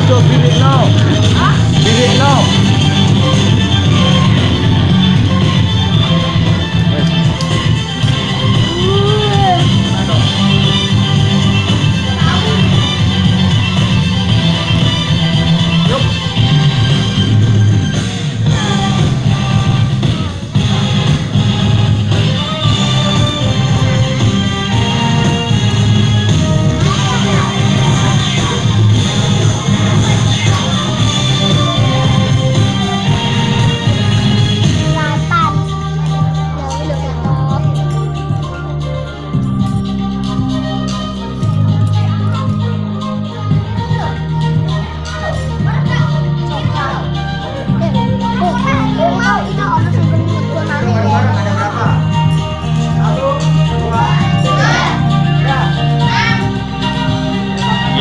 Aduh, bilik no. Bilik no.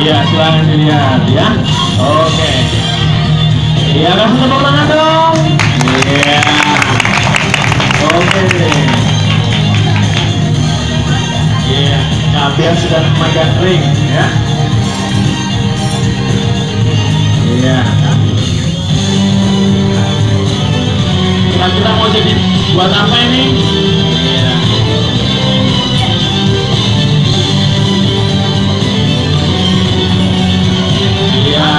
Iya, silahkan dilihat ya. Oke. Iya, kasih tepuk tangan dong. Iya. Oke. Iya, Kabian sudah memegang ring ya. Iya. Kira-kira mau jadi buat apa ini? Iya. Iya.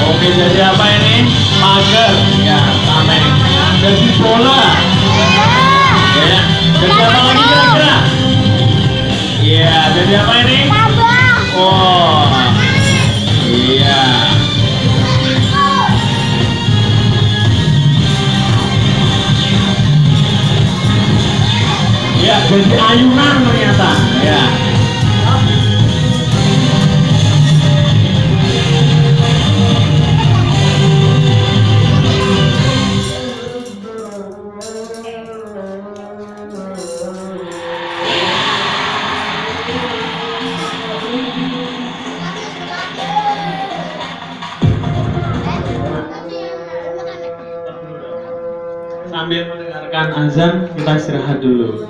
Oke, jadi apa ini? Mager. Ya, tameng. Jadi bola. Ya. Jadi apa lagi kira-kira? Iya, jadi apa ini? Oh. Iya. Ya, jadi ayunan ternyata. Ya. Sambil mendengarkan azan, kita istirahat dulu.